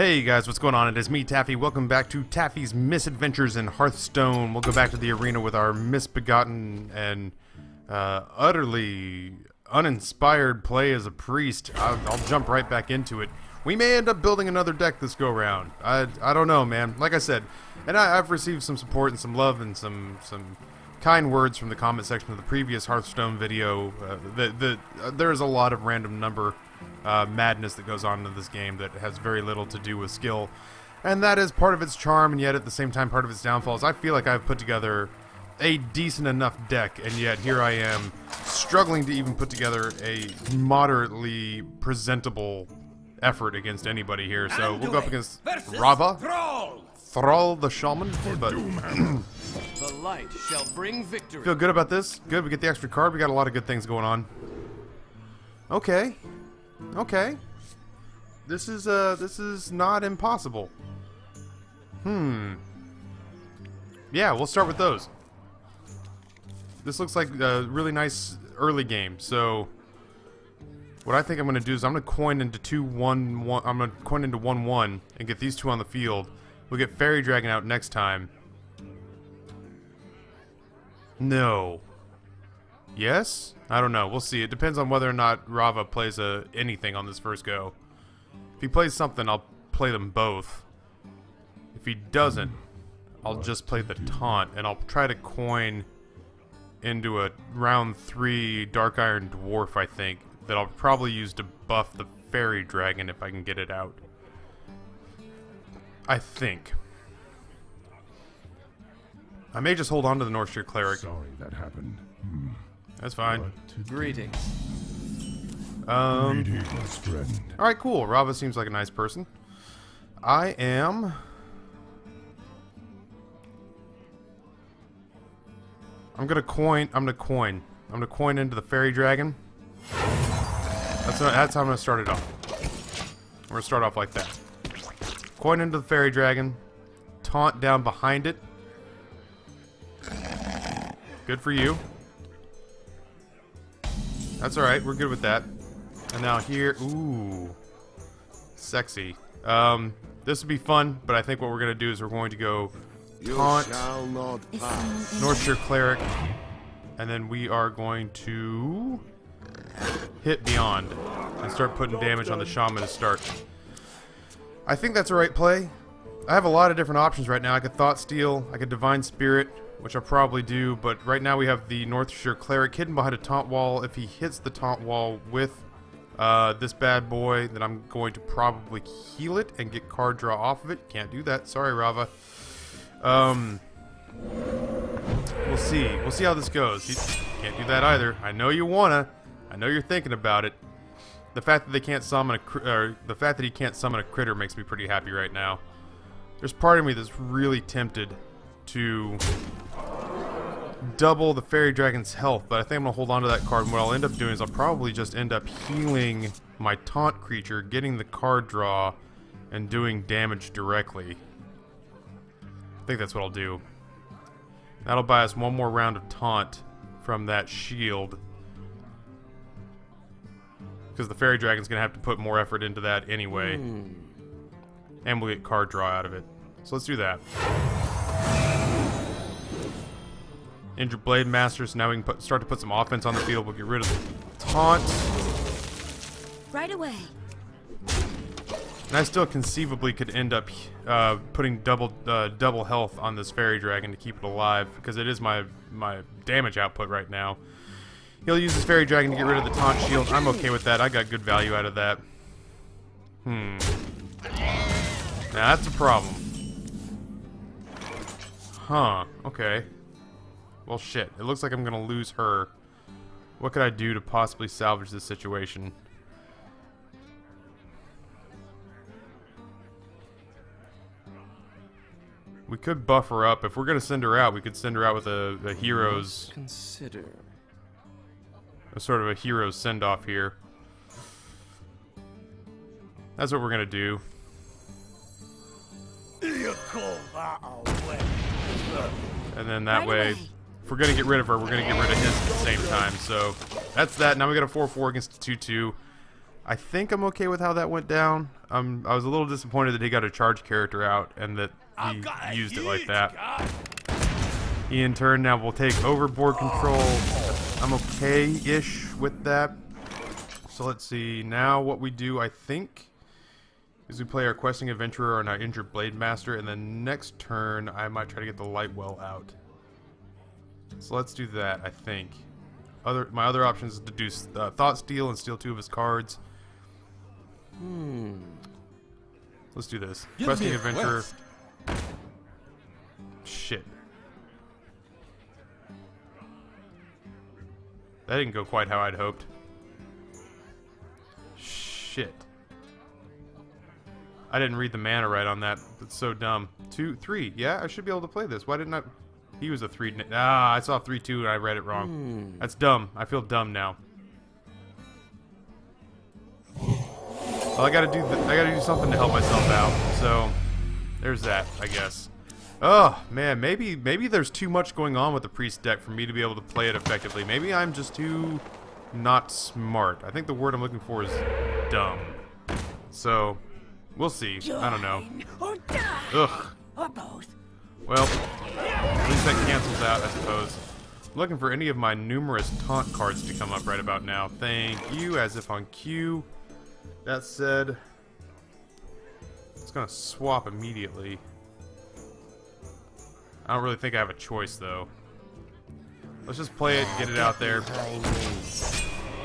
Hey guys, what's going on? It is me, Taffy. Welcome back to Taffy's Misadventures in Hearthstone. We'll go back to the arena with our misbegotten and utterly uninspired play as a priest. I'll jump right back into it. We may end up building another deck this go round. I don't know, man. Like I said, and I've received some support and some love and some kind words from the comment section of the previous Hearthstone video. There's a lot of random number madness that goes on in this game that has very little to do with skill, and that is part of its charm, and yet at the same time part of its downfalls. I feel like I've put together a decent enough deck, and yet here I am struggling to even put together a moderately presentable effort against anybody here. So we'll go up against Rava, Thrall the Shaman, but the light shall bring victory. Feel good about this. Good, we get the extra card. We got a lot of good things going on. Okay. Okay. This is not impossible. Yeah, we'll start with those. This looks like a really nice early game. So what I think I'm going to do is I'm going to coin into 2-1-1. I'm going to coin into 1-1 and get these two on the field. We'll get Fairy Dragon out next time. No. Yes? I don't know. We'll see. It depends on whether or not Rava plays anything on this first go. If he plays something, I'll play them both. If he doesn't, I'll just play the taunt, and I'll try to coin into a round 3 Dark Iron Dwarf, I think, that I'll probably use to buff the Fairy Dragon if I can get it out. I think. I may just hold on to the Northshire Cleric. Sorry that happened. That's fine. Greetings. Greetings, friend. Alright, cool. Rava seems like a nice person. I'm gonna coin into the Fairy Dragon. That's how I'm gonna start it off. I'm gonna start off like that. Coin into the Fairy Dragon. Taunt down behind it. Good for you. That's alright, we're good with that. And now here, ooh, sexy. This would be fun, but I think what we're going to do is we're going to go taunt, Northshire Cleric, and then we are going to hit Beyond and start putting damage on the Shaman to start. I think that's the right play. I have a lot of different options right now. I could Thought Steal, I could Divine Spirit, which I'll probably do, but right now we have the Northshire Cleric hidden behind a taunt wall. If he hits the taunt wall with this bad boy, then I'm going to probably heal it and get card draw off of it. Can't do that. Sorry, Rava. We'll see. We'll see how this goes. Can't do that either. I know you wanna. I know you're thinking about it. The fact that they can't summon the fact that he can't summon a critter makes me pretty happy right now. There's part of me that's really tempted to double the Fairy Dragon's health, but I think I'm going to hold on to that card, and what I'll end up doing is I'll probably just end up healing my taunt creature, getting the card draw, and doing damage directly. I think that's what I'll do. That'll buy us one more round of taunt from that shield, because the Fairy Dragon's going to have to put more effort into that anyway, and we'll get card draw out of it. So let's do that. Injured Blade Master, so now we can start to put some offense on the field. We'll get rid of the taunt. Right away. And I still conceivably could end up putting double health on this Fairy Dragon to keep it alive, because it is my damage output right now. He'll use this Fairy Dragon to get rid of the taunt shield. I'm okay with that. I got good value out of that. Now that's a problem. Huh, okay. Well, shit. It looks like I'm gonna lose her. What could I do to possibly salvage this situation? We could buff her up. If we're gonna send her out, we could send her out with a hero's... Consider. A sort of a hero's send-off here. That's what we're gonna do. And then that way... If we're going to get rid of her, we're going to get rid of his at the same time. So that's that. Now we got a 4-4 against a 2-2. I think I'm okay with how that went down. I was a little disappointed that he got a charge character out and that he used it like that. He in turn now will take overboard control. I'm okay-ish with that. So let's see. Now what we do, I think, is we play our questing adventurer and our injured blade master, and then next turn I might try to get the light well out. So let's do that, I think. My other options is to do thought steal and steal 2 of his cards. Let's do this. Questing adventurer. Shit. That didn't go quite how I'd hoped. Shit. I didn't read the mana right on that. That's so dumb. 2, 3. Yeah, I should be able to play this. Why didn't I? He was a 3. Ah, I saw 3-2 and I read it wrong. That's dumb. I feel dumb now. Well, I gotta do something to help myself out. So, there's that, I guess. Oh man, maybe there's too much going on with the priest deck for me to be able to play it effectively. Maybe I'm just too not smart. I think the word I'm looking for is dumb. So, we'll see. I don't know. Or die. Ugh. Or both. Well, at least that cancels out, I suppose. I'm looking for any of my numerous taunt cards to come up right about now. Thank you, as if on cue. That said, it's gonna swap immediately. I don't really think I have a choice, though. Let's just play it, get it out there.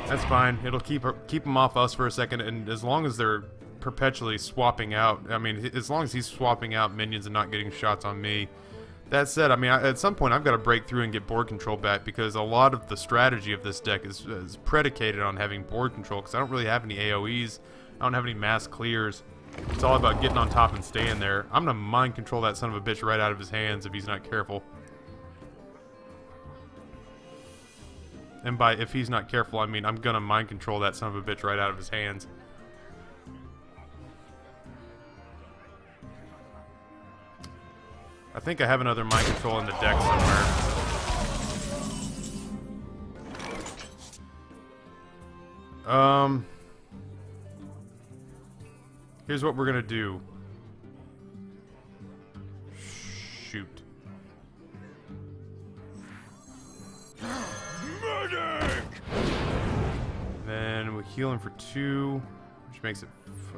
That's fine. It'll keep them off us for a second, and as long as they're perpetually swapping out, I mean, as long as he's swapping out minions and not getting shots on me. That said, I mean, at some point I've got to break through and get board control back, because a lot of the strategy of this deck is predicated on having board control, because I don't really have any AoEs, I don't have any mass clears. It's all about getting on top and staying there. I'm going to mind control that son of a bitch right out of his hands if he's not careful. And by if he's not careful, I mean I'm going to mind control that son of a bitch right out of his hands. I think I have another mind control in the deck somewhere. Here's what we're gonna do. Shoot. Medic! Then we heal him for 2, which makes it.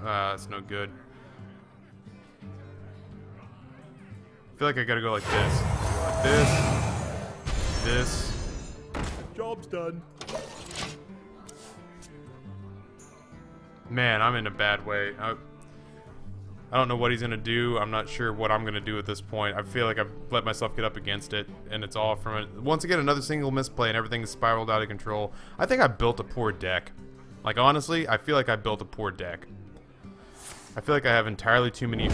That's no good. I feel like I gotta go like this. Like this. This. Job's done. Man, I'm in a bad way. I don't know what he's gonna do. I'm not sure what I'm gonna do at this point. I feel like I've let myself get up against it, and it's all from it. Once again, another single misplay, and everything is spiraled out of control. I think I built a poor deck. Like, honestly, I feel like I built a poor deck. I feel like I have entirely too many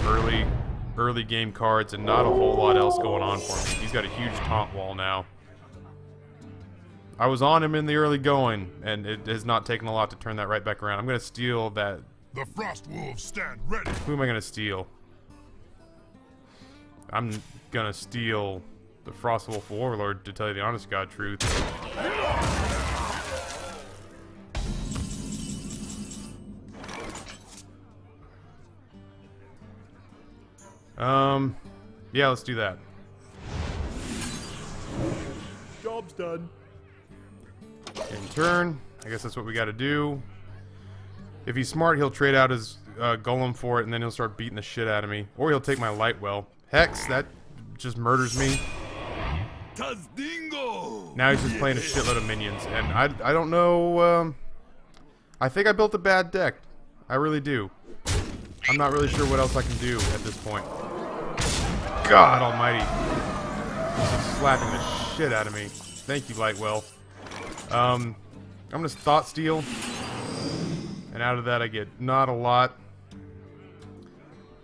early game cards and not a whole lot else going on for me. He's got a huge taunt wall now. I was on him in the early going, and it has not taken a lot to turn that right back around. I'm gonna steal that. The Frost Wolves stand ready. Who am I gonna steal? I'm gonna steal the Frostwolf Warlord, to tell you the honest God truth. Yeah, let's do that. Job's done. In turn, I guess that's what we gotta do. If he's smart, he'll trade out his golem for it, and then he'll start beating the shit out of me. Or he'll take my light well. Hex, that just murders me. Now he's just playing a shitload of minions, and I don't know. I think I built a bad deck. I really do. I'm not really sure what else I can do at this point. God almighty. He's just slapping the shit out of me. Thank you, Lightwell. I'm gonna thought steal. And out of that I get not a lot.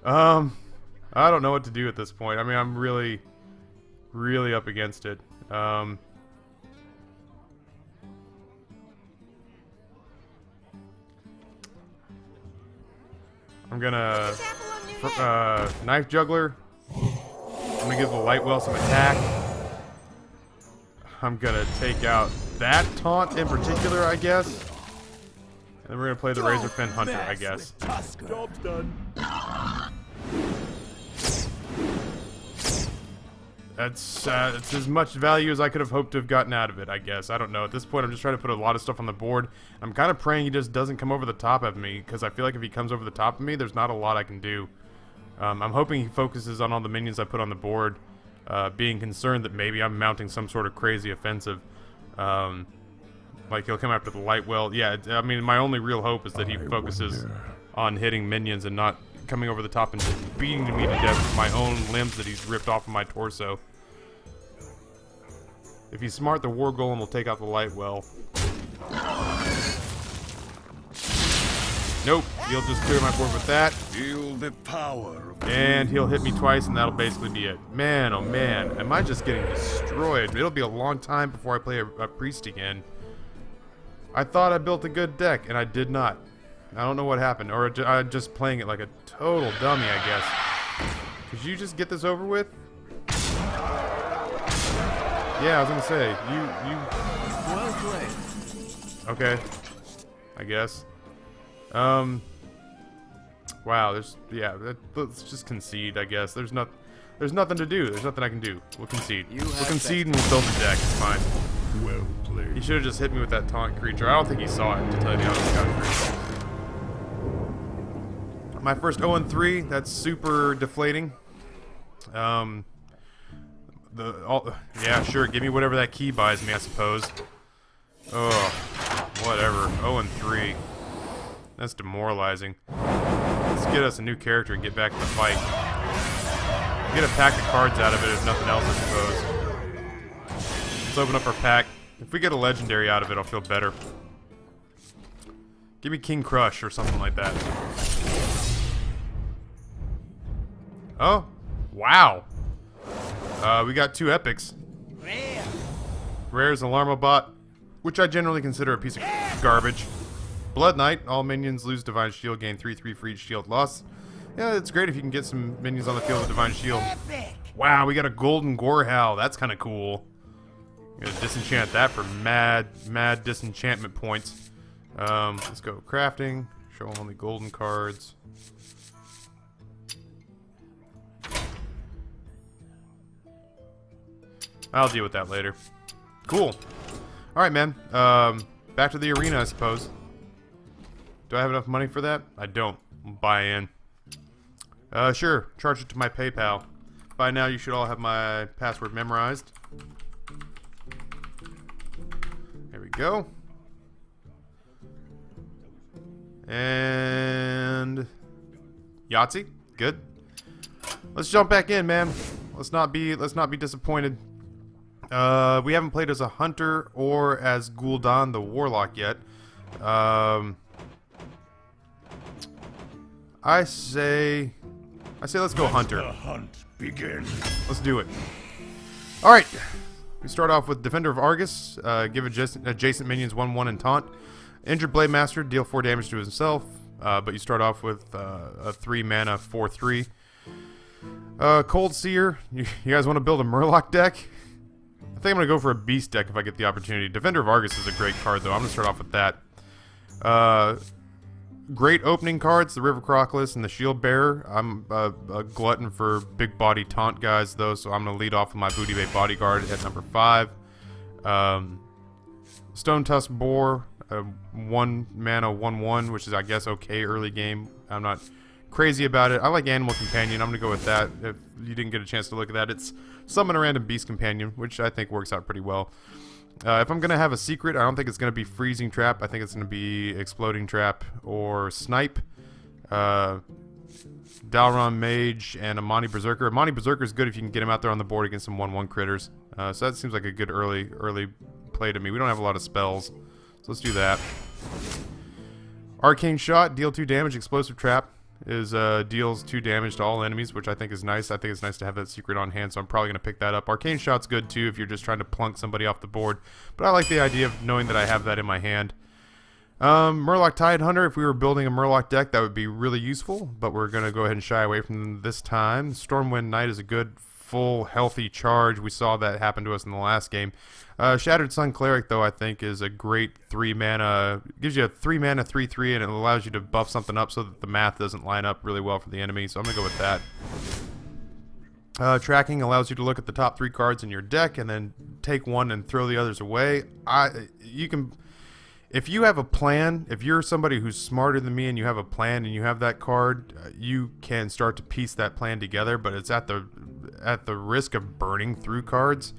I don't know what to do at this point. I mean, I'm really up against it. I'm gonna knife juggler. I'm gonna give the Lightwell some attack. I'm gonna take out that taunt in particular, I guess. Then we're gonna play the Razorfin Hunter, I guess. Job's done. That's it's as much value as I could have hoped to have gotten out of it, I guess. I don't know. At this point, I'm just trying to put a lot of stuff on the board. I'm kind of praying he just doesn't come over the top of me, because I feel like if he comes over the top of me, there's not a lot I can do. I'm hoping he focuses on all the minions I put on the board, being concerned that maybe I'm mounting some sort of crazy offensive. Like he'll come after the light well. Yeah, I mean, my only real hope is that he focuses on hitting minions and not coming over the top and just beating me to death with my own limbs that he's ripped off of my torso. If he's smart, the War Golem will take out the light well. Nope, he'll just clear my board with that. Feel the power of And he'll hit me twice, and that'll basically be it. Man, oh man, am I just getting destroyed. It'll be a long time before I play a priest again. I thought I built a good deck, and I did not. I don't know what happened, or I'm just playing it like a total dummy, I guess. Could you just get this over with? Yeah, I was gonna say, Well played. Okay, I guess. Wow, let's just concede, I guess. There's nothing to do. There's nothing I can do. We'll concede. We'll concede and we'll build the deck. It's fine. Well played. He should have just hit me with that taunt creature. I don't think he saw it, to tell you the honest. My first 0-3, that's super deflating. Yeah, sure, give me whatever that key buys me, I suppose. Oh, whatever. 0-3. That's demoralizing. Let's get us a new character and get back in the fight. Get a pack of cards out of it if nothing else, I suppose. Let's open up our pack. If we get a legendary out of it, I'll feel better. Give me King Crush or something like that. Oh, wow. We got 2 epics. Rare's Alarmobot, which I generally consider a piece of garbage. Blood Knight, all minions lose Divine Shield, gain 3/3 for each shield loss. Yeah, it's great if you can get some minions on the field with Divine Shield. Wow, we got a Golden Gorehowl. That's kind of cool. Gonna disenchant that for mad disenchantment points. Let's go crafting. Show only golden cards. I'll deal with that later. Cool. Alright, man. Back to the arena, I suppose. Do I have enough money for that? I don't. I'll buy in. Sure. Charge it to my PayPal. By now, you should all have my password memorized. There we go. And Yahtzee. Good. Let's jump back in, man. Let's not be disappointed. We haven't played as a hunter or as Gul'dan the Warlock yet. I say let's go hunter. the hunt begin. Let's do it. All right. We start off with Defender of Argus. Give adjacent minions 1/1 and taunt. Injured Blade Master, deal 4 damage to himself. But you start off with a 3 mana 4/3. Cold Seer. You guys want to build a Murloc deck? I think I'm going to go for a Beast deck if I get the opportunity. Defender of Argus is a great card, though. I'm going to start off with that. Great opening cards, the River Crocodile and the Shield Bearer. I'm a glutton for big body taunt guys, though, so I'm going to lead off with my Booty Bay Bodyguard at number 5. Stone Tusk Boar, 1 mana 1/1, which is, I guess, okay early game. I'm not crazy about it. I like Animal Companion. I'm going to go with that. If you didn't get a chance to look at that, it's Summon a Random Beast Companion, which I think works out pretty well. If I'm going to have a secret, I don't think it's going to be Freezing Trap. I think it's going to be Exploding Trap or Snipe. Dalron Mage and Amani Berserker. Amani Berserker is good if you can get him out there on the board against some 1/1 critters. So that seems like a good early play to me. We don't have a lot of spells, so let's do that. Arcane Shot, deal 2 damage. Explosive Trap is deals 2 damage to all enemies, which I think is nice. I think it's nice to have that secret on hand, so I'm probably going to pick that up. Arcane Shot's good too if you're just trying to plunk somebody off the board, but I like the idea of knowing that I have that in my hand. Murloc Tidehunter, if we were building a Murloc deck, that would be really useful, but we're going to go ahead and shy away from them this time. Stormwind Knight is a good full healthy charge. We saw that happen to us in the last game. Shattered Sun Cleric, though, I think is a great 3 mana. Gives you a 3 mana 3/3, and it allows you to buff something up so that the math doesn't line up really well for the enemy. So I'm gonna go with that. Tracking allows you to look at the top 3 cards in your deck and then take one and throw the others away. If you have a plan, if you're somebody who's smarter than me and you have a plan and you have that card, you can start to piece that plan together, but it's at the risk of burning through cards.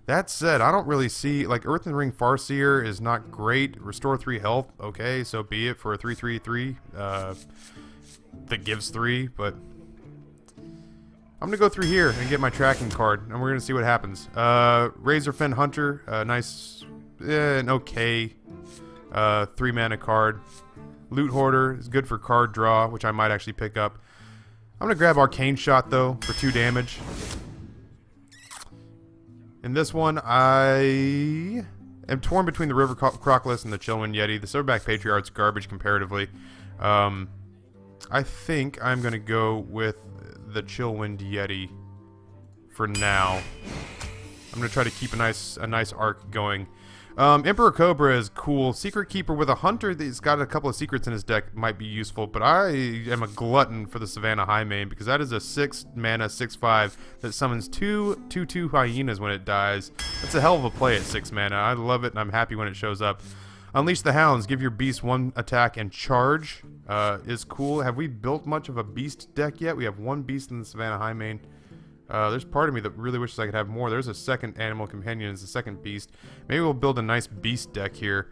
That said, I don't really see, like, Earthen Ring Farseer is not great. Restore 3 health, okay, so be it for a 3/3/3 that gives 3, but I'm going to go through here and get my tracking card, and we're going to see what happens. Razorfen Hunter, nice, an okay 3 mana card. Loot Hoarder is good for card draw, which I might actually pick up. I'm going to grab Arcane Shot, though, for 2 damage. In this one, I am torn between the River Crocodile and the Chillwind Yeti. The Silverback Patriarch's garbage comparatively. I think I'm going to go with the Chillwind Yeti for now. I'm going to try to keep a nice arc going. Emperor Cobra is cool. Secret Keeper with a Hunter that's got a couple of secrets in his deck might be useful, but I am a glutton for the Savannah Highmane because that is a 6 mana 6/5 that summons 2/2 hyenas when it dies. That's a hell of a play at 6 mana. I love it and I'm happy when it shows up. Unleash the Hounds. Give your beast 1 attack and charge is cool. Have we built much of a beast deck yet? We have 1 beast in the Savannah Highmane. There's part of me that really wishes I could have more. There's a second animal companion as a second beast. Maybe we'll build a nice beast deck here.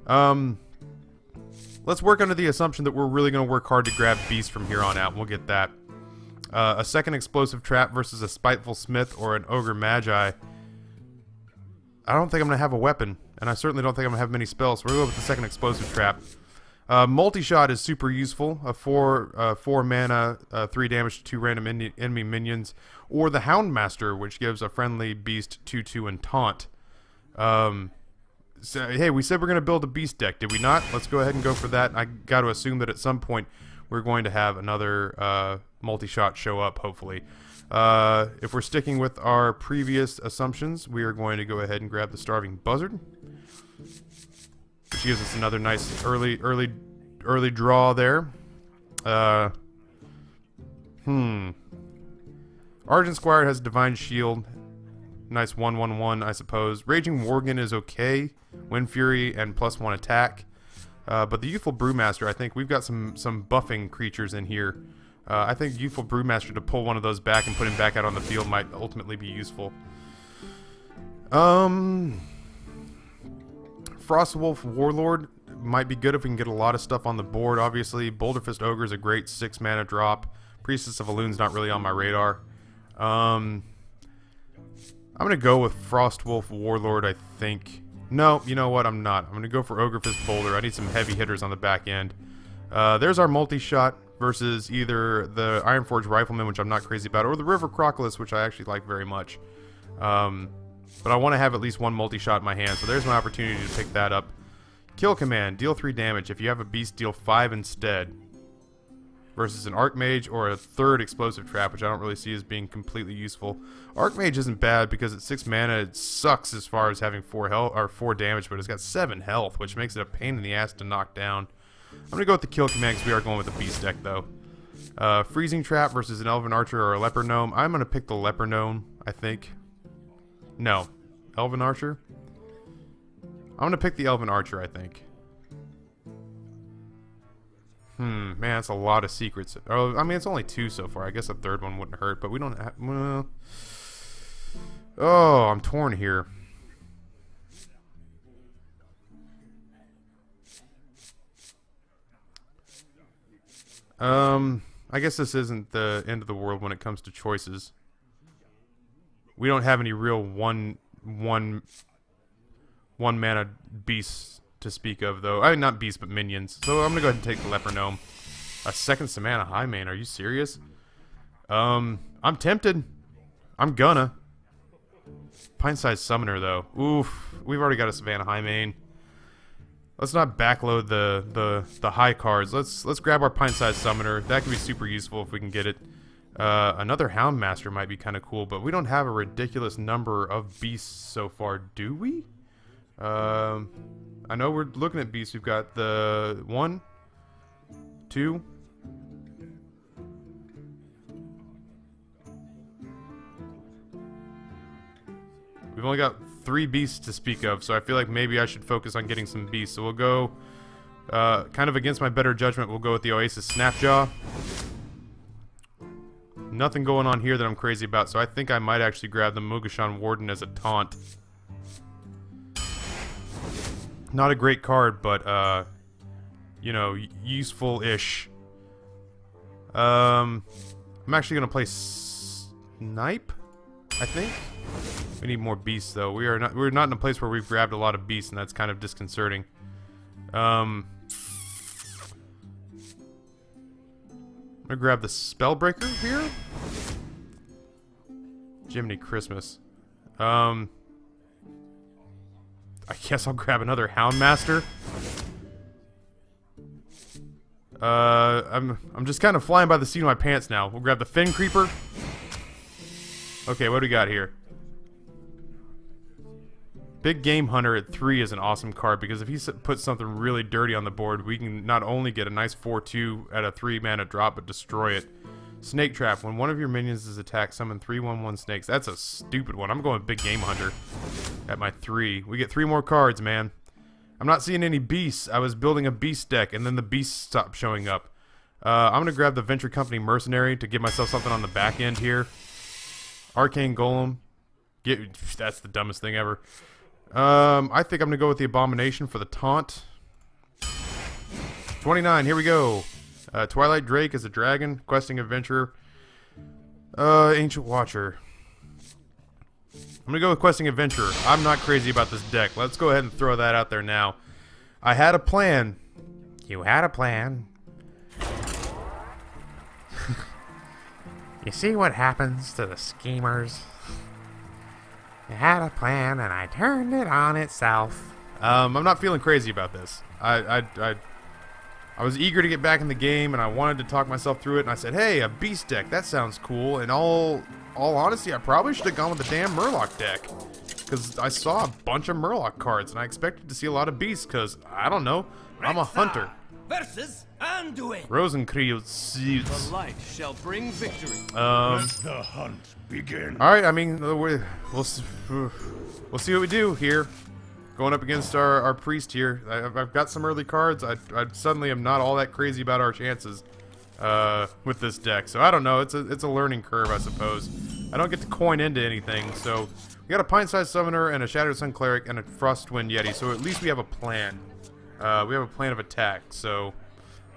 Let's work under the assumption that we're really going to work hard to grab beast from here on out. We'll get that. A second explosive trap versus a spiteful smith or an ogre magi. I don't think I'm going to have a weapon, and I certainly don't think I'm going to have many spells, so we're going to go with the second explosive trap. Multi-shot is super useful. A 4 mana, 3 damage to 2 random enemy minions. Or the Houndmaster, which gives a friendly beast 2/2 and taunt. So, hey, we said we're going to build a beast deck, did we not? Let's go ahead and go for that. I got to assume that at some point we're going to have another multi-shot show up, hopefully. If we're sticking with our previous assumptions, we are going to go ahead and grab the Starving Buzzard, which gives us another nice early draw there. Argent Squire has Divine Shield. Nice 1/1/1, I suppose. Raging Worgen is okay. Wind Fury and +1 attack. But the Youthful Brewmaster, I think we've got some buffing creatures in here. I think Youthful Brewmaster to pull one of those back and put him back out on the field might ultimately be useful. Frostwolf Warlord might be good if we can get a lot of stuff on the board, obviously. Boulderfist Ogre is a great 6 mana drop. Priestess of Elun's not really on my radar. I'm going to go with Frostwolf Warlord, I think. No, you know what? I'm not. I'm going to go for Ogrefist Boulder. I need some heavy hitters on the back end. There's our multi-shot versus either the Ironforge Rifleman, which I'm not crazy about, or the River Crocodile, which I actually like very much. But I want to have at least 1 multi-shot in my hand, so there's my opportunity to pick that up. Kill Command. Deal 3 damage. If you have a beast, deal 5 instead. Versus an Archmage or a 3rd Explosive Trap, which I don't really see as being completely useful. Archmage isn't bad because at 6 mana it sucks as far as having 4 health or 4 damage, but it's got 7 health, which makes it a pain in the ass to knock down. I'm going to go with the Kill Command because we are going with the Beast deck, though. Freezing Trap versus an Elven Archer or a Leper Gnome. I'm going to pick the Leper Gnome, I think. No. Elven Archer? I'm going to pick the Elven Archer, I think. Man, that's a lot of secrets. Oh, I mean, it's only 2 so far. I guess a 3rd one wouldn't hurt, but we don't have... Well, oh, I'm torn here. I guess this isn't the end of the world when it comes to choices. We don't have any real one mana beasts to speak of, though. I mean, not beasts, but minions. So I'm gonna go ahead and take the Leper Gnome. A second Savannah Highmane. Are you serious? I'm tempted. I'm gonna. Pint-sized Summoner, though. Oof. We've already got a Savannah Highmane. Let's not backload the high cards. Let's grab our Pint-sized Summoner. That could be super useful if we can get it. Another Houndmaster might be kind of cool, but we don't have a ridiculous number of beasts so far, do we? I know we're looking at beasts. We've got the 1, 2. We've only got 3 beasts to speak of, so I feel like maybe I should focus on getting some beasts. So we'll go, kind of against my better judgment, we'll go with the Oasis Snapjaw. Nothing going on here that I'm crazy about, so I think I might actually grab the Mogashan Warden as a taunt. Not a great card, but, you know, useful-ish. I'm actually going to play Snipe, I think. We need more beasts, though. We're not in a place where we've grabbed a lot of beasts, and that's kind of disconcerting. I'm gonna grab the Spellbreaker here. Jiminy Christmas. I guess I'll grab another Houndmaster. I'm just kind of flying by the seat of my pants now. We'll grab the Fin Creeper. Okay, what do we got here? Big Game Hunter at 3 is an awesome card because if he puts something really dirty on the board, we can not only get a nice 4/2 at a 3-mana drop, but destroy it. Snake Trap. When one of your minions is attacked, summon 3/1/1 snakes. That's a stupid one. I'm going Big Game Hunter at my 3. We get 3 more cards, man. I'm not seeing any beasts. I was building a beast deck, and then the beasts stopped showing up. I'm going to grab the Venture Company Mercenary to give myself something on the back end here. Arcane Golem. That's the dumbest thing ever. I think I'm going to go with the Abomination for the taunt. 29, here we go. Twilight Drake is a dragon. Questing Adventurer. Ancient Watcher. I'm going to go with Questing Adventurer. I'm not crazy about this deck. Let's go ahead and throw that out there now. I had a plan. You had a plan. You see what happens to the schemers? You had a plan and I turned it on itself. I'm not feeling crazy about this. I was eager to get back in the game and I wanted to talk myself through it, and I said, hey, a beast deck, that sounds cool. And all honesty, I probably should have gone with the damn Murloc deck, because I saw a bunch of Murloc cards and I expected to see a lot of beasts because, I don't know, I'm a hunter. Versus Anduin. Rosencreutz. The light shall bring victory. Let the hunt begin. Alright, I mean, we'll see what we do here. Going up against our priest here. I've got some early cards. I suddenly am not all that crazy about our chances with this deck. So I don't know. It's a learning curve, I suppose. I don't get to coin into anything. So we got a Pint-Sized Summoner and a Shattered Sun Cleric and a Frostwind Yeti. So at least we have a plan. We have a plan of attack. So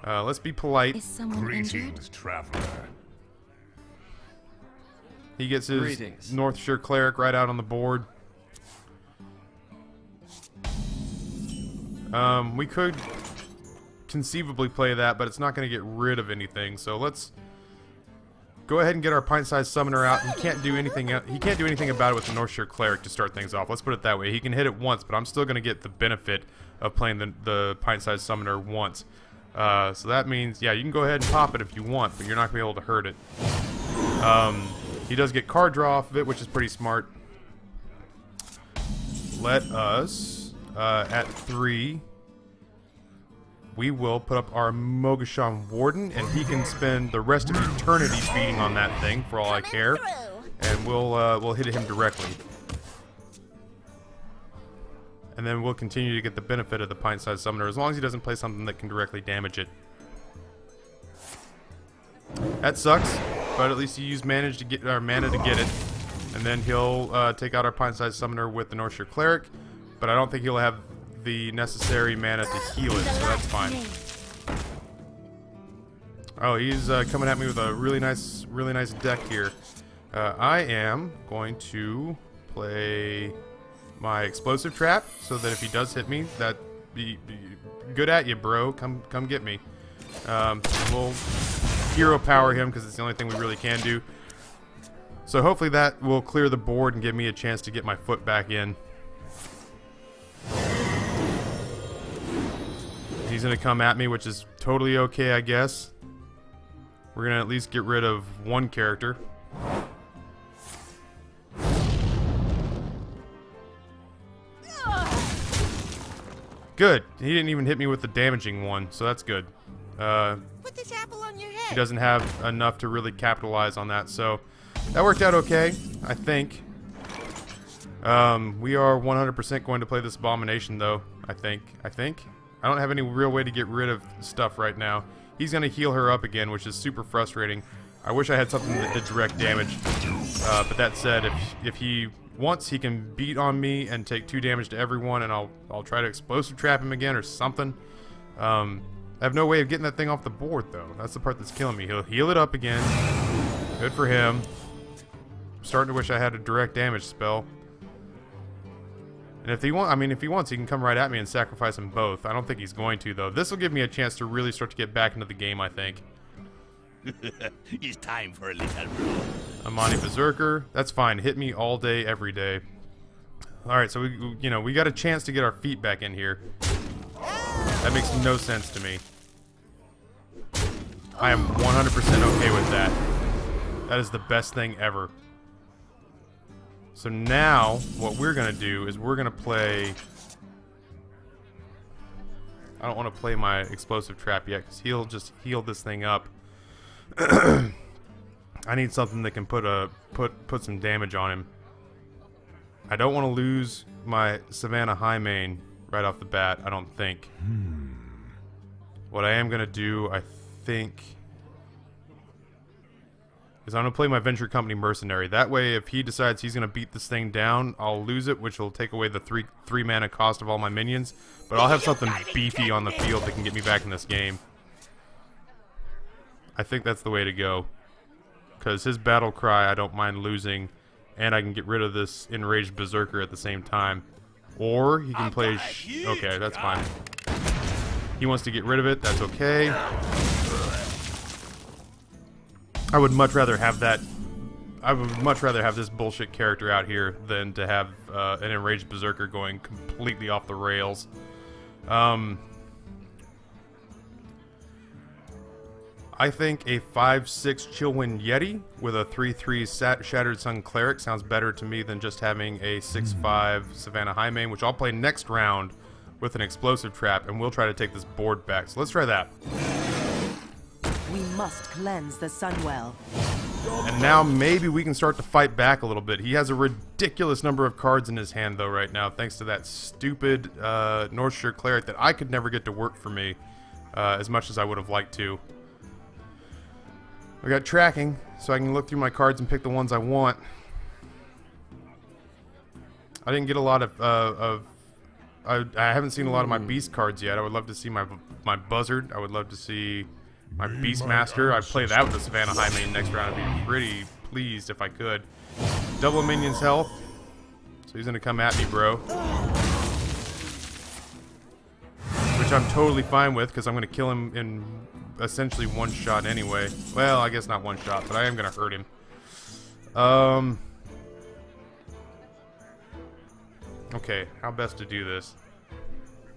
let's be polite. Is someone injured? Greetings, traveler. He gets his North Shore Cleric right out on the board. We could conceivably play that, but it's not going to get rid of anything. So let's go ahead and get our Pint-Sized Summoner out. He can't do anything. He can't do anything about it with the North Shore Cleric to start things off. Let's put it that way. He can hit it once, but I'm still going to get the benefit of playing the Pint-Sized Summoner once. So that means, yeah, you can go ahead and pop it if you want, but you're not going to be able to hurt it. He does get card draw off of it, which is pretty smart. Let us, at 3, we will put up our Mogashan Warden, and he can spend the rest of eternity feeding on that thing, for all I care. And we'll hit him directly. And then we'll continue to get the benefit of the Pint-Sized Summoner, as long as he doesn't play something that can directly damage it. That sucks, but at least he used mana to get it. And then he'll take out our Pint-Sized Summoner with the North Shore Cleric, but I don't think he'll have the necessary mana to heal it, so that's fine. Oh, he's coming at me with a really nice deck here. I am going to play my Explosive Trap, so that if he does hit me, that be good at you, bro. Come get me. We'll hero power him because it's the only thing we really can do. So hopefully that will clear the board and give me a chance to get my foot back in. He's gonna come at me, which is totally okay, I guess. We're gonna at least get rid of one character. Good. He didn't even hit me with the damaging one, so that's good. Put this apple on your head. He doesn't have enough to really capitalize on that, so that worked out okay, I think. We are 100% going to play this abomination, though. I think. I don't have any real way to get rid of stuff right now. He's gonna heal her up again, which is super frustrating. I wish I had something that did direct damage. But that said, if he wants, he can beat on me and take 2 damage to everyone, and I'll try to explosive trap him again or something. I have no way of getting that thing off the board, though. That's the part that's killing me. He'll heal it up again. Good for him. I'm starting to wish I had a direct damage spell. And if he wants, he can come right at me and sacrifice them both. I don't think he's going to, though. This will give me a chance to really start to get back into the game, I think. It's time for a little room. Amani Berserker. That's fine. Hit me all day, every day. Alright, so we got a chance to get our feet back in here. That makes no sense to me. I am 100% okay with that. That is the best thing ever. So now, what we're gonna do is we're gonna play... I don't want to play my explosive trap yet, because he'll just heal this thing up. I need something that can put some damage on him. I don't want to lose my Savannah High Main right off the bat, I don't think. What I am gonna do, I think, is I'm gonna play my Venture Company Mercenary. That way, if he decides he's gonna beat this thing down, I'll lose it, which will take away the three mana cost of all my minions. But I'll have something beefy on the field that can get me back in this game. I think that's the way to go. Because his battle cry, I don't mind losing, and I can get rid of this enraged berserker at the same time. Or he can play. Okay, that's fine. He wants to get rid of it. That's okay. I would much rather have that. I would much rather have this bullshit character out here than to have an enraged berserker going completely off the rails. I think a 5/6 Chillwind Yeti with a 3/3 Shattered Sun Cleric sounds better to me than just having a 6/5 Savannah High Main, which I'll play next round with an explosive trap, and we'll try to take this board back. So let's try that. We must cleanse the Sunwell. And now maybe we can start to fight back a little bit. He has a ridiculous number of cards in his hand, though, right now, thanks to that stupid Northshire Cleric that I could never get to work for me as much as I would have liked to. I got tracking, so I can look through my cards and pick the ones I want. I didn't get a lot of I haven't seen a lot of my beast cards yet. I would love to see my buzzard. I would love to see my Beastmaster. I'd play that with the Savannah High Main next round. I'd be pretty pleased if I could. Double minion's health. So he's gonna come at me, bro. Which I'm totally fine with, because I'm gonna kill him in essentially one shot anyway. Well, I guess not one shot, but I am gonna hurt him. Okay, how best to do this?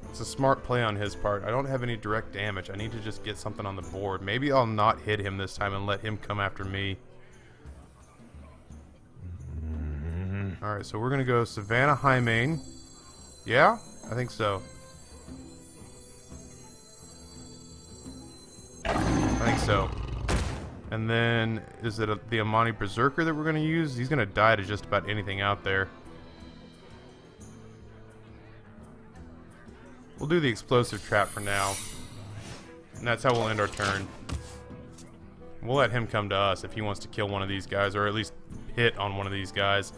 It's a smart play on his part. I don't have any direct damage. I need to just get something on the board. Maybe I'll not hit him this time and let him come after me. Alright, so we're gonna go Savannah High Main. Yeah? I think so. I think so. And then, is it the Amani Berserker that we're going to use? He's going to die to just about anything out there. We'll do the explosive trap for now. And that's how we'll end our turn. We'll let him come to us if he wants to kill one of these guys, or at least hit on one of these guys.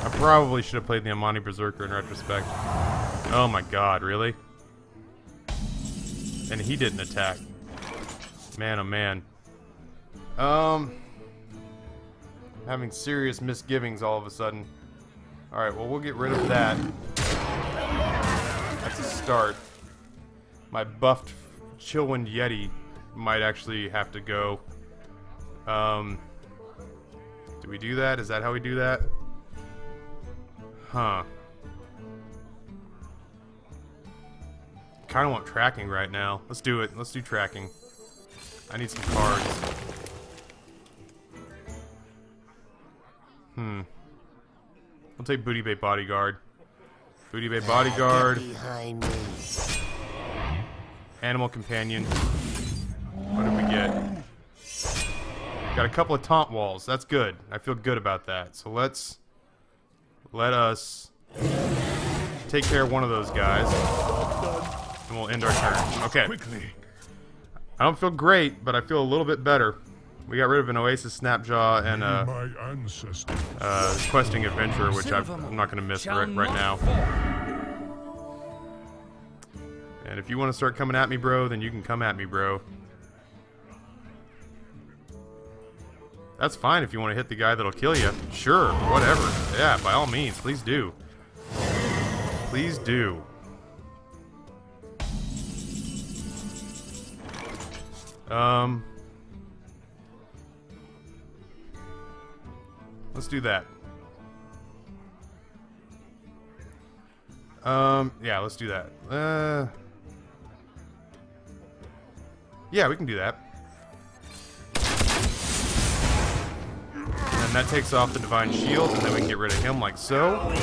I probably should have played the Amani Berserker in retrospect. Oh my god, really? And he didn't attack. Man, oh man. Having serious misgivings all of a sudden. Alright, well, we'll get rid of that. That's a start. My buffed Chillwind Yeti might actually have to go. Do we do that? Is that how we do that? Huh. kind of want tracking right now. Let's do it. Let's do tracking. I need some cards. We'll take Booty Bay Bodyguard. Booty Bay Bodyguard. Behind me. Animal Companion. What did we get? Got a couple of taunt walls. That's good. I feel good about that. So let us take care of one of those guys, and we'll end our turn. Okay. I don't feel great, but I feel a little bit better. We got rid of an Oasis Snapjaw and questing adventurer, which I'm not going to miss right now. And if you want to start coming at me, bro, then you can come at me, bro. That's fine if you want to hit the guy that'll kill you. Sure, whatever. Yeah, by all means, please do. Please do. Let's do that. Yeah, let's do that. Yeah, we can do that. And that takes off the Divine Shield, and then we can get rid of him like so. We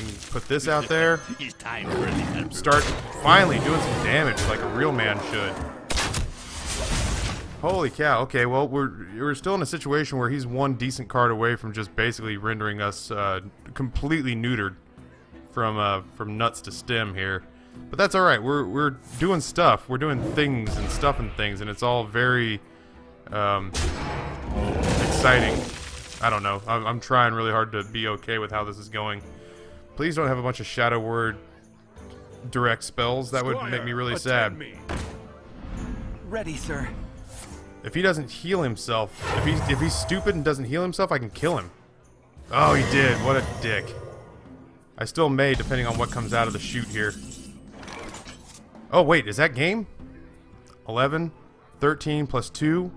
can put this out there. It's time for a little Start finally doing some damage like a real man should. Holy cow. Okay, well, we're still in a situation where he's one decent card away from just basically rendering us completely neutered from nuts to stem here. But that's all right. We're doing stuff. We're doing things and stuff and things, and it's all very exciting. I don't know. I'm trying really hard to be okay with how this is going. Please don't have a bunch of Shadow Word direct spells. That would make me really sad. Ready, sir. If he doesn't heal himself, if he's stupid and doesn't heal himself, I can kill him. Oh, he did. What a dick. I still may, depending on what comes out of the chute here. Oh, wait, is that game? 11, 13 plus 2.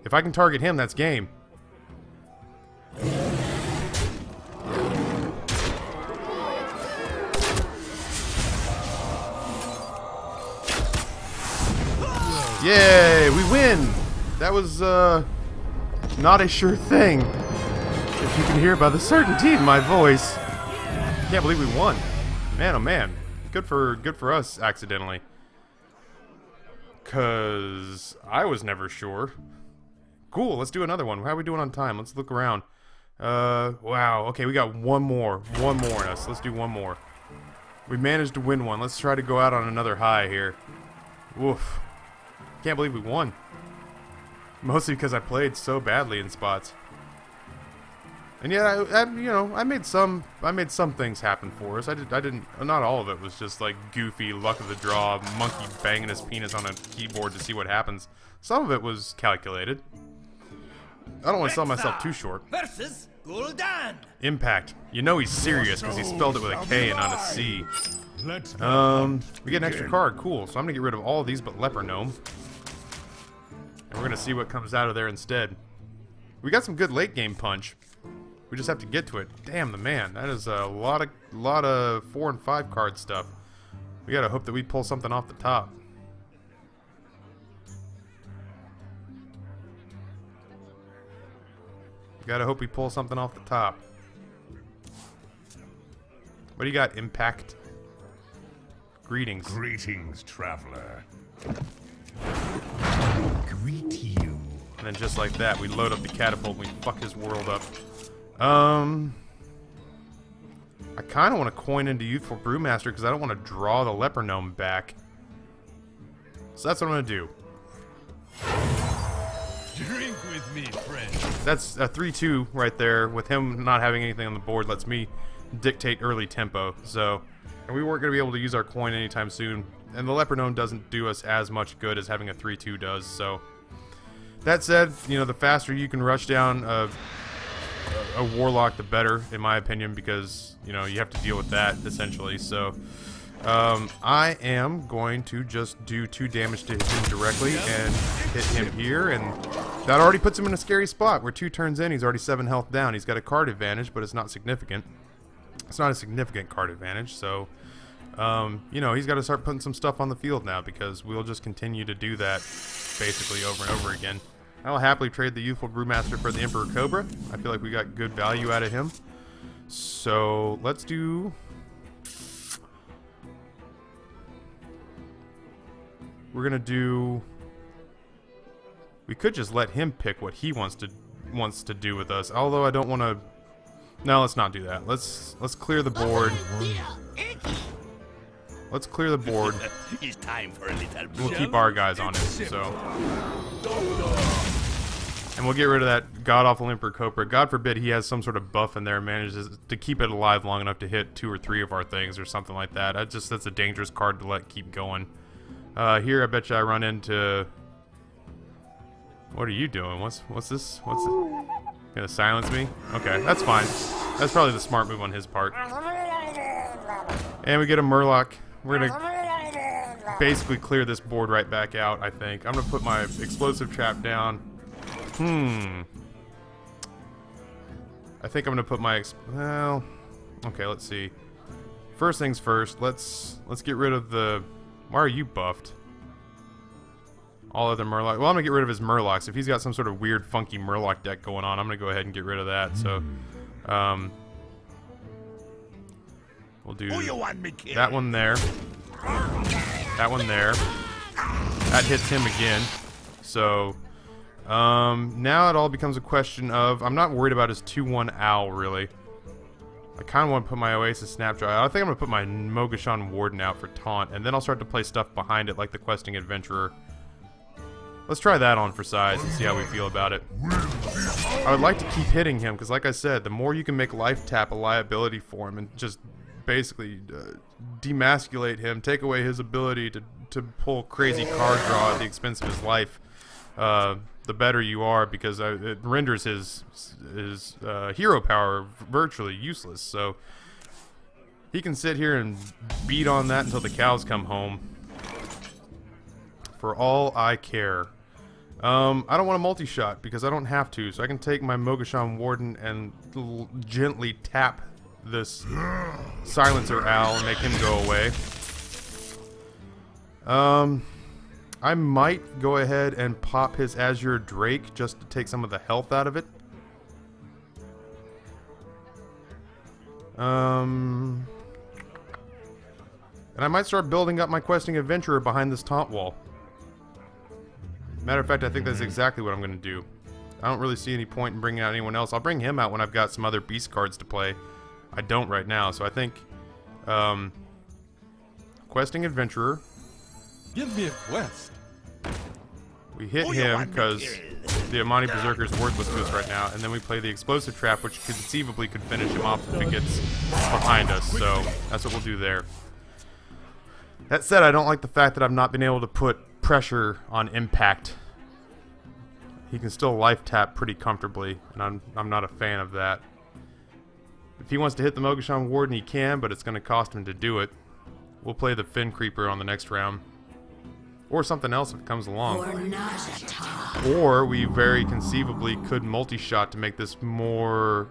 If I can target him, that's game. Yay, we win! That was, not a sure thing. If you can hear by the certainty in my voice. Can't believe we won. Man, oh man. Good for us, accidentally. 'Cause I was never sure. Cool, let's do another one. How are we doing on time? Let's look around. Wow. Okay, we got one more. One more in us. Let's do one more. We managed to win one. Let's try to go out on another high here. Woof. Can't believe we won. Mostly because I played so badly in spots. And yeah, I made some things happen for us. I didn't. Not all of it was just like goofy luck of the draw, monkey banging his penis on a keyboard to see what happens. Some of it was calculated. I don't want to sell myself too short. Versus Gul'dan. Impact. You know he's serious because he spelled it with a K and not a C. We get an extra card. Cool. So I'm gonna get rid of all of these but Leper Gnome. And we're gonna see what comes out of there instead. We got some good late game punch. We just have to get to it. Damn the man, that is a lot of 4 and 5 card stuff. We gotta hope that we pull something off the top. Gotta hope we pull something off the top. What do you got? Impact. Greetings. Greetings, traveler. Greet you. And then just like that, we load up the catapult and we fuck his world up. I kind of want to coin into Youthful Brewmaster because I don't want to draw the Leper Gnome back. So that's what I'm going to do. Drink with me, friend. That's a 3-2 right there. With him not having anything on the board lets me dictate early tempo. So, and we weren't going to be able to use our coin anytime soon. And the Leper Gnome doesn't do us as much good as having a 3-2 does. So, that said, you know, the faster you can rush down a Warlock, the better, in my opinion, because, you know, you have to deal with that, essentially. So, I am going to just do 2 damage to him directly and hit him here, and that already puts him in a scary spot. We're 2 turns in, he's already 7 health down. He's got a card advantage, but it's not significant. It's not a significant card advantage, so you know, he's got to start putting some stuff on the field now, because we'll just continue to do that basically over and over again. I'll happily trade the Youthful Brewmaster for the Emperor Cobra. I feel like we got good value out of him. So let's do... We're gonna do... We could just let him pick what he wants to do with us. Although I don't want to... No, let's not do that. Let's clear the board. Let's clear the board. It's time for a little We'll keep our guys on it. So, and we'll get rid of that god-awful Emperor Cobra. God forbid he has some sort of buff in there and manages to keep it alive long enough to hit 2 or 3 of our things or something like that. That's a dangerous card to let keep going. Here I bet you I run into... What are you doing? What's this? What's it? Gonna silence me? Okay, that's fine. That's probably the smart move on his part. And we get a Murloc. We're gonna basically clear this board right back out, I think. I'm gonna put my explosive trap down. I think I'm gonna put my well, okay, let's see. First things first, let's get rid of the... Why are you buffed? All other Murloc. Well, I'm gonna get rid of his Murlocs. If he's got some sort of weird, funky Murloc deck going on, I'm gonna go ahead and get rid of that. So, we'll do that one there. That one there. That hits him again. So, now it all becomes a question of... I'm not worried about his 2/1 Owl, really. I kind of want to put my Oasis Snapdragon. I think I'm going to put my Mogashan Warden out for taunt, and then I'll start to play stuff behind it, like the Questing Adventurer. Let's try that on for size and see how we feel about it. I would like to keep hitting him, because like I said, the more you can make Life Tap a liability for him and just basically demasculate him, take away his ability to pull crazy card draw at the expense of his life, the better you are, because it renders his hero power virtually useless. So he can sit here and beat on that until the cows come home. For all I care. I don't want a multi-shot because I don't have to, so I can take my Mogashan Warden and gently tap this Silencer Owl and make him go away. I might go ahead and pop his Azure Drake just to take some of the health out of it. And I might start building up my Questing Adventurer behind this taunt wall. Matter of fact, I think that's exactly what I'm going to do. I don't really see any point in bringing out anyone else. I'll bring him out when I've got some other beast cards to play. I don't right now, so I think Questing Adventurer. Give me a quest. We hit him because the Amani Berserker is worthless to us right now, and then we play the Explosive Trap, which conceivably could finish him off if it gets behind us, so that's what we'll do there. That said, I don't like the fact that I've not been able to put pressure on Impact. He can still life tap pretty comfortably, and I'm not a fan of that. If he wants to hit the Mogashan Warden, he can, but it's going to cost him to do it. We'll play the Fin Creeper on the next round. Or something else if it comes along. Or we very conceivably could multi-shot to make this more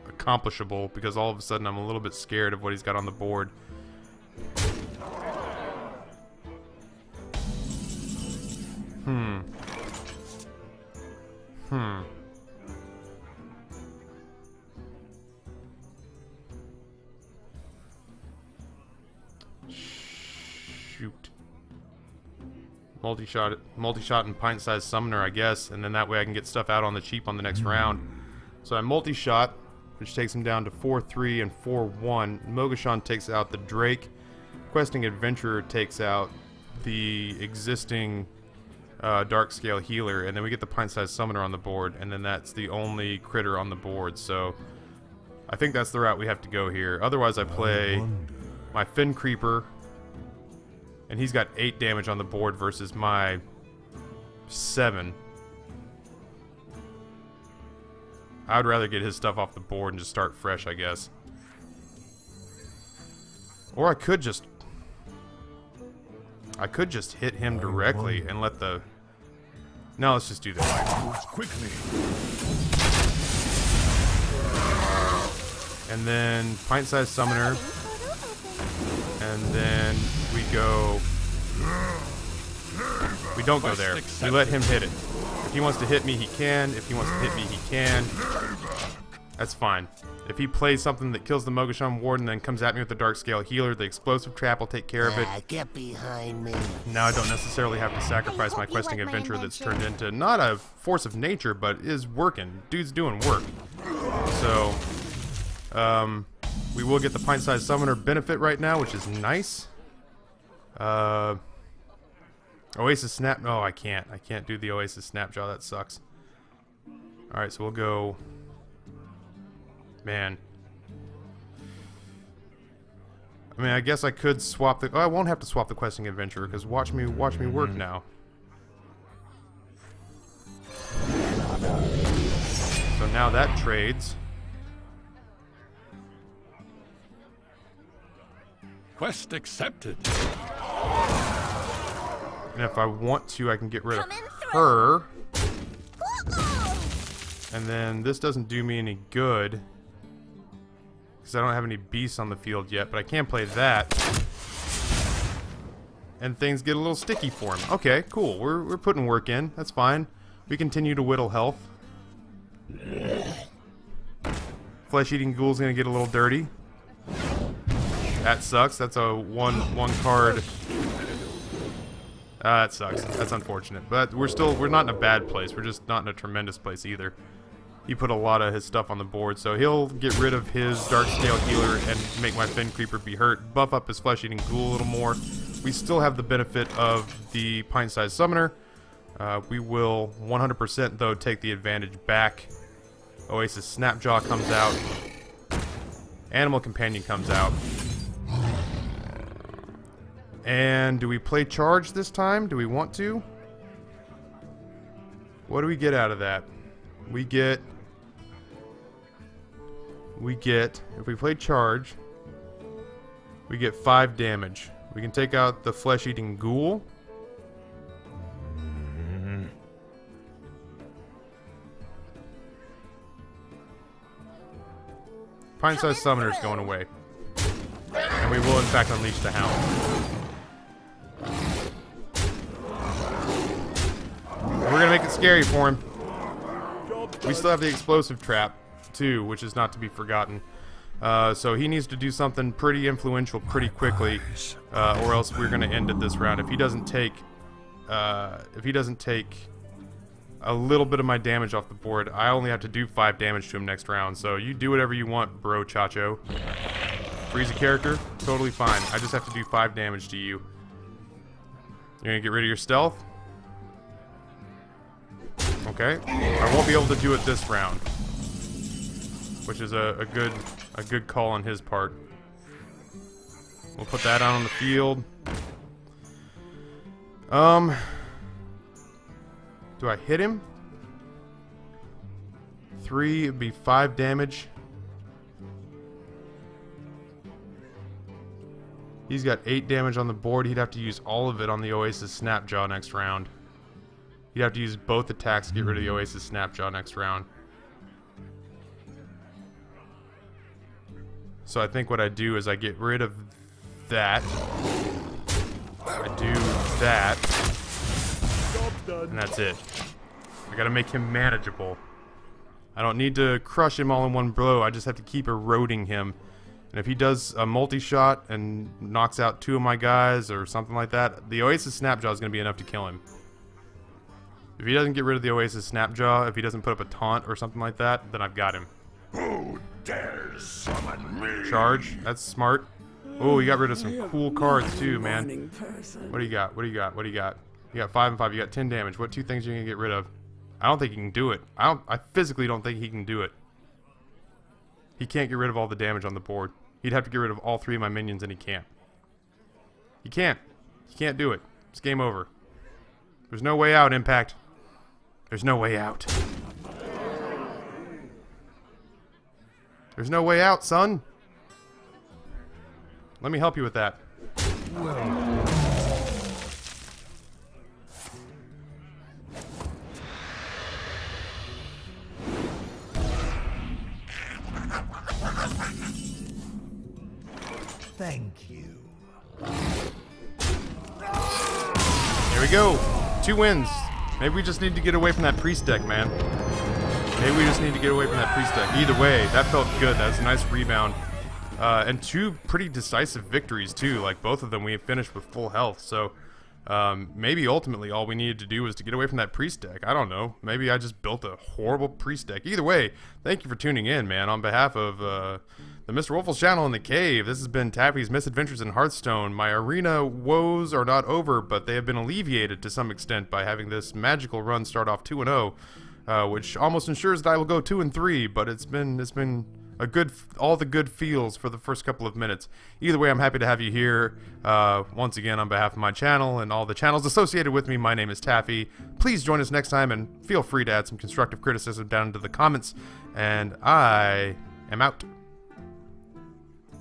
accomplishable, because all of a sudden I'm a little bit scared of what he's got on the board. Shoot. Multi-shot and pint-sized summoner, I guess, and then that way I can get stuff out on the cheap on the next round. So I multi-shot, which takes him down to 4-3 and 4-1. Mogashan takes out the Drake. Questing Adventurer takes out the existing Dark Scale Healer, and then we get the pint-sized summoner on the board, and then that's the only critter on the board. So I think that's the route we have to go here. Otherwise I play my Fin Creeper, and he's got 8 damage on the board versus my 7. I would rather get his stuff off the board and just start fresh, I guess. Or I could just hit him directly and let the... No, let's just do that. Quickly. And then pint-sized summoner. And And then we go... We don't go there. We let him hit it. If he wants to hit me, he can. If he wants to hit me, he can. That's fine. If he plays something that kills the Mogashon Ward and then comes at me with the Dark Scale Healer, the Explosive Trap will take care of it. Get behind me. Now I don't necessarily have to sacrifice my questing adventure that's turned into not a force of nature, but is working. Dude's doing work. So, we will get the pint-sized summoner benefit right now, which is nice. Oasis Snap. Oh, I can't. I can't do the Oasis Snapjaw. That sucks. Alright, so we'll go... Man. I mean, I guess I could swap the... Oh, I won't have to swap the questing adventure, because watch me work now. So now that trades. Quest accepted. And if I want to, I can get rid of her. And then this doesn't do me any good, because I don't have any beasts on the field yet, but I can play that. And things get a little sticky for him. Okay, cool. We're putting work in. That's fine. We continue to whittle health. Flesh-eating ghoul's gonna get a little dirty. That sucks. That's a one card. That sucks. That's unfortunate. But we're not in a bad place. We're just not in a tremendous place either. He put a lot of his stuff on the board, so he'll get rid of his Dark Scale Healer and make my Fen Creeper be hurt. Buff up his Flesh-Eating Ghoul a little more. We still have the benefit of the Pint-Sized Summoner. We will 100% though take the advantage back. Oasis Snapjaw comes out. Animal Companion comes out. And do we play charge this time? Do we want to? What do we get out of that? We get, if we play charge, we get 5 damage. We can take out the Flesh-Eating Ghoul. Pint-Sized Summoner's going away. And we will in fact unleash the Hound. We're gonna make it scary for him. We still have the Explosive Trap, too, which is not to be forgotten. So he needs to do something pretty influential pretty quickly, or else we're gonna end it this round. If he doesn't take, a little bit of my damage off the board, I only have to do 5 damage to him next round. So you do whatever you want, bro, Chacho. Freeze a character, totally fine. I just have to do 5 damage to you. You're gonna get rid of your stealth. Okay, I won't be able to do it this round, which is a good call on his part. We'll put that out on the field. Do I hit him? 3, it'd be 5 damage. He's got 8 damage on the board. He'd have to use all of it on the Oasis Snapjaw next round. You'd have to use both attacks to get rid of the Oasis Snapjaw next round. So I think what I do is I get rid of that. I do that. And that's it. I gotta make him manageable. I don't need to crush him all in one blow. I just have to keep eroding him. And if he does a multi-shot and knocks out 2 of my guys or something like that, the Oasis Snapjaw is gonna be enough to kill him. If he doesn't get rid of the Oasis Snapjaw, if he doesn't put up a taunt or something like that, then I've got him. Who dares summon me? Charge. That's smart. Oh, he got rid of some cool cards too, man. What do you got? What do you got? What do you got? You got 5 and 5. You got 10 damage. What 2 things are you gonna get rid of? I don't think he can do it. I physically don't think he can do it. He can't get rid of all the damage on the board. He'd have to get rid of all 3 of my minions, and he can't. He can't. He can't do it. It's game over. There's no way out, Impact. There's no way out. There's no way out, son. Let me help you with that. Thank you. There we go. 2 wins. Maybe we just need to get away from that priest deck, man. Maybe we just need to get away from that priest deck. Either way, that felt good. That was a nice rebound. And 2 pretty decisive victories, too. Like, both of them we finished with full health. So, maybe ultimately all we needed to do was to get away from that priest deck. I don't know. Maybe I just built a horrible priest deck. Either way, thank you for tuning in, man. On behalf of the MrWoofless channel in the cave, this has been Taffy's Misadventures in Hearthstone. My arena woes are not over, but they have been alleviated to some extent by having this magical run start off 2-0, which almost ensures that I will go 2-3. But it's been a good, all the good feels for the first couple of minutes. Either way, I'm happy to have you here. Once again, on behalf of my channel and all the channels associated with me, my name is Taffy. Please join us next time, and feel free to add some constructive criticism down into the comments. And I am out.